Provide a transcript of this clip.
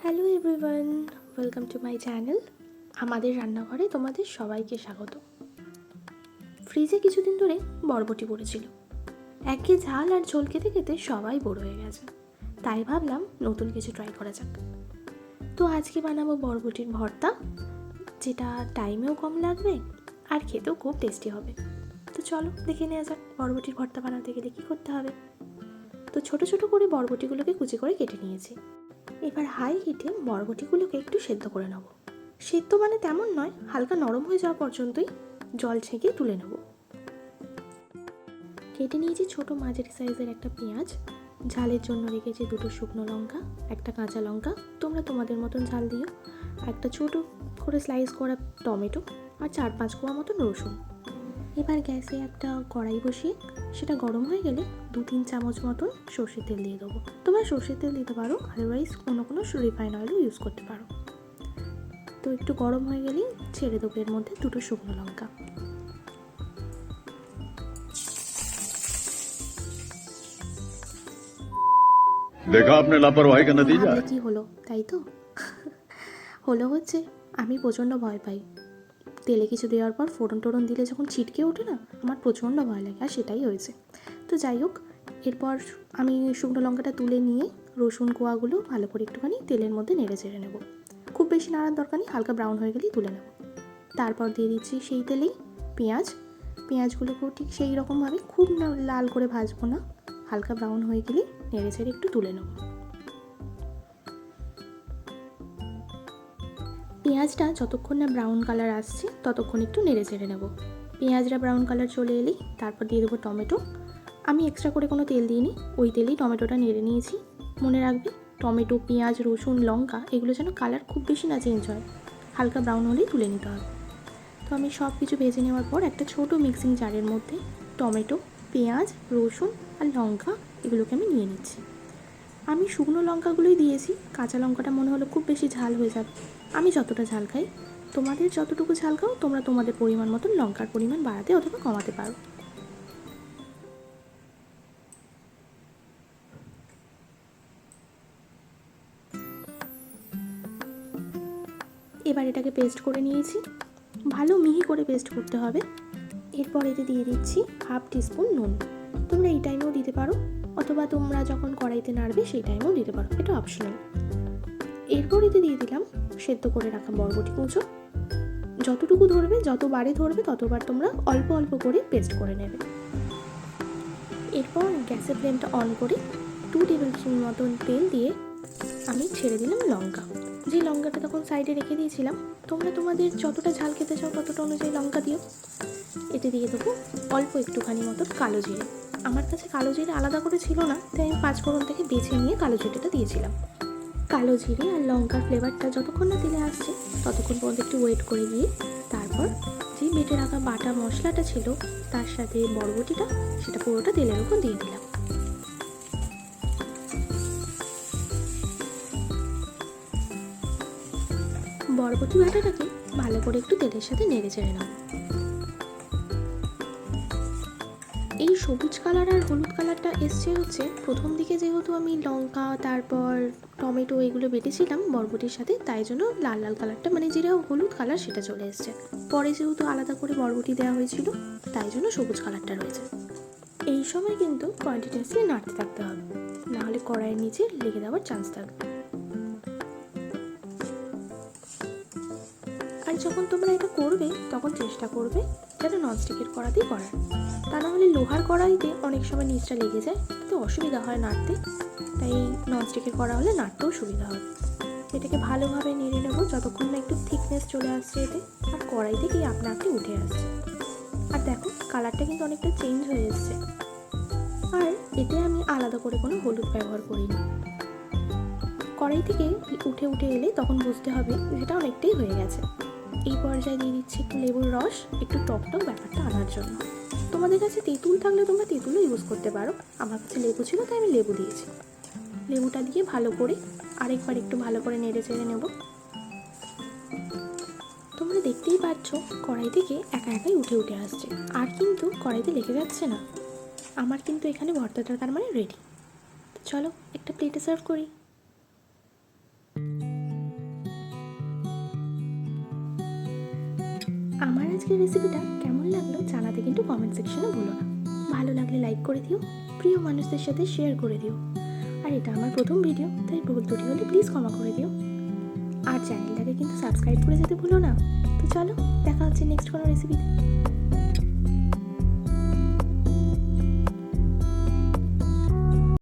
Hello everyone, welcome to my channel. আমাদের রান্নাঘরে তোমাদের সবাইকে স্বাগত। ফ্রিজে কিছুদিন ধরে বরবটি পড়েছিল। একে ঝাল আর ঝোল খেতে খেতে সবাই বোর হয়ে গেছে, তাই ভাবলাম নতুন কিছু ট্রাই করা যাক। তো আজকে বানাবো বরবটির ভর্তা, যেটা টাইমেও কম লাগবে আর খেতেও খুব টেস্টি হবে। তো চলো দেখে নেওয়া যাক বরবটির ভর্তা বানাতে গেলে কী করতে হবে। তো ছোটো ছোটো করে বরবটিগুলোকে কুচি করে কেটে নিয়েছি। এবার হাই হিটে বরবটিগুলোকে একটু সেদ্ধ করে নেব। সেদ্ধ মানে তেমন নয়, হালকা নরম হয়ে যাওয়া পর্যন্তই জল ছেঁকে তুলে নেব। কেটে নিয়েছি ছোটো মাঝারি সাইজের একটা পেঁয়াজ, ঝালের জন্য রেখেছি দুটো শুকনো লঙ্কা, একটা কাঁচা লঙ্কা, তোমরা তোমাদের মতন ঝাল দিও, একটা ছোটো করে স্লাইস করা টমেটো আর 4-5 কোয়া মতন রসুন। এবার গ্যাসে একটা কড়াই বসিয়ে সেটা গরম হয়ে গেলে 2-3 চামচ মতন সর্ষের তেল দিয়ে দেবো। তোমরা সর্ষের তেল দিতে পারো, আদারওয়াইজ কোনো রিফাইন অয়েলও ইউজ করতে পারো। তো একটু গরম হয়ে গেলেই ছেড়ে দেবো এর মধ্যে দুটো শুকনো লঙ্কা। देखा आपने लापरवाही का नतीजा है। কি হলো তাই তো? হলো হচ্ছে আমি প্রচণ্ড ভয় পাই। তেলে কিছু দেওয়ার পর ফোড়ন টোড়ন দিলে যখন ছিটকে ওঠে না, আমার প্রচণ্ড ভয় লাগে, আর সেটাই হয়েছে। তো যাই হোক, এরপর আমি শুকনো লঙ্কাটা তুলে নিয়ে রসুন কোয়াগুলো ভালো করে একটুখানি তেলের মধ্যে নেড়ে চেড়ে নেব। খুব বেশি নাড়ার দরকার নেই, হালকা ব্রাউন হয়ে গেলেই তুলে নেব। তারপর দিয়ে দিচ্ছি সেই তেলেই পেঁয়াজগুলোকেও ঠিক সেই রকমভাবে খুব লাল করে ভাজবো না, হালকা ব্রাউন হয়ে গেলেই নেড়ে চেড়ে একটু তুলে নেব। পেঁয়াজটা যতক্ষণ না ব্রাউন কালার আসছে ততক্ষণ একটু নেড়ে চেড়ে নেব। পেঁয়াজটা ব্রাউন কালার চলে এলেই তারপর দিয়ে দেবো টমেটো। আমি এক্সট্রা করে কোনো তেল দিইনি, ওই তেলেই টমেটোটা নেড়ে নিয়েছি। মনে রাখবে টমেটো, পেঁয়াজ, রসুন, লঙ্কা এগুলো যেন কালার খুব বেশি না চেঞ্জ হয়, হালকা ব্রাউন হলেই তুলে নিতে হবে। তো আমি সব কিছু ভেজে নেওয়ার পর একটা ছোটো মিক্সিং জারের মধ্যে টমেটো, পেঁয়াজ, রসুন আর লঙ্কা এগুলোকে আমি নিয়ে নিচ্ছি। আমি শুকনো লঙ্কাগুলোই দিয়েছি, কাঁচা লঙ্কাটা মনে হলো খুব বেশি ঝাল হয়ে যাবে। আমি যতটা ঝাল খাই, তোমাদের যতটুকু ঝাল খাও তোমরা তোমাদের পরিমাণ মতন লঙ্কার পরিমাণ বাড়াতে অথবা কমাতে পারো। এবার এটাকে পেস্ট করে নিয়েছি, ভালো মিহি করে পেস্ট করতে হবে। এরপর এতে দিয়ে দিচ্ছি 1/2 টিস্পুন নুন। তোমরা এই টাইমেও দিতে পারো, অথবা তোমরা যখন কড়াইতে নাড়বে সেই টাইমেও দিতে পারো, এটা অপশনাল। এরপর এতে দিয়ে দিলাম সেদ্ধ করে রাখা বরবটি কুঁচো। যতটুকু ধরবে, যতবারে ধরবে ততবার তোমরা অল্প অল্প করে পেস্ট করে নেবে। এরপর গ্যাসের ফ্লেমটা অন করে 2 টেবিল স্পুন মতন তেল দিয়ে আমি ছেড়ে দিলাম লঙ্কা। যে লঙ্কাটা তখন সাইডে রেখে দিয়েছিলাম, তোমরা তোমাদের যতটা ঝাল খেতে চাও ততটা অনুযায়ী লঙ্কা দিও। এতে দিয়ে দেবো অল্প একটুখানি মতন কালো জিরে। আমার কাছে কালো জিরে আলাদা করে ছিল না, তাই আমি 5 ফোড়ন থেকে বেছে নিয়ে কালো জিরেটা দিয়েছিলাম। কালো জিরে আর লঙ্কার ফ্লেভারটা যতক্ষণ না তেলে আসছে ততক্ষণ পর্যন্ত একটু ওয়েট করে গিয়ে তারপর যে বেটে রাখা বাটা মশলাটা ছিল তার সাথে বরবটিটা, সেটা পুরোটা তেলের উপর দিয়ে দিলাম। বরবটি বাটাটাকে ভালো করে একটু তেলের সাথে নেড়ে চেড়ে নেব। এই সবুজ কালার আর হলুদ কালারটা এসছে হচ্ছে প্রথম দিকে, যেহেতু আমি লঙ্কা তারপর টমেটো এগুলো বেটেছিলাম বরবটির সাথে, তাই জন্য লাল লাল কালারটা, মানে যেটা হলুদ কালার সেটা চলে এসছে। পরে যেহেতু আলাদা করে বরবটি দেওয়া হয়েছিল তাই জন্য সবুজ কালারটা রয়েছে। এই সময় কিন্তু কন্টিনিউয়াসলি নাড়তে থাকতে হবে, নাহলে কড়াইয়ের নিচে লেগে দেওয়ার চান্স থাকবে। আর যখন তোমরা এটা করবে তখন চেষ্টা করবে যেন ননস্টিকের কড়াতেই করার, তা নাহলে লোহার কড়াইতে অনেক সময় নিচটা লেগে যায়, তাতে অসুবিধা হয় নাড়তে। তাই ননস্টিকের কড়া হলে নাড়তেও সুবিধা হবে। এটাকে ভালোভাবে নেড়ে নেবো যতক্ষণ না একটু থিকনেস চলে আসছে এতে, আর কড়াই থেকেই আপনা আপনি উঠে আসছে। আর দেখো কালারটা কিন্তু অনেকটা চেঞ্জ হয়ে এসছে। আর এতে আমি আলাদা করে কোনো হলুদ ব্যবহার করিনি। কড়াই থেকে উঠে এলে তখন বুঝতে হবে যেটা অনেকটাই হয়ে গেছে। এই পর্যায়ে দিয়ে দিচ্ছি একটু লেবুর রস, একটু টক ব্যাপারটা আনার জন্য। তোমাদের কাছে তেঁতুল থাকলে তোমরা তেঁতুলও ইউজ করতে পারো, আমার কাছে লেবু ছিল তাই আমি লেবু দিয়েছি। লেবুটা দিয়ে ভালো করে আরেকবার একটু ভালো করে নেড়ে চেড়ে নেব। তোমরা দেখতেই পাচ্ছ কড়াই থেকে একা একাই উঠে আসছে, আর কিন্তু কড়াইতে লেগে যাচ্ছে না। আমার কিন্তু এখানে ভর্তাটা তার মানে রেডি। চলো একটা প্লেটে সার্ভ করি। আমার আজকের রেসিপিটা কেমন লাগলো জানাতে কিন্তু কমেন্ট সেকশনে বলো না। ভালো লাগলে লাইক করে দিও, প্রিয় মানুষদের সাথে শেয়ার করে দিও। আর এটা আমার প্রথম ভিডিও, তাই ভুল ত্রুটি হলে প্লিজ ক্ষমা করে দিও। আর চ্যানেলটাকে কিন্তু সাবস্ক্রাইব করে যেতে ভুলো না। তো চলো, দেখা হচ্ছে নেক্সট কোনো রেসিপিতে।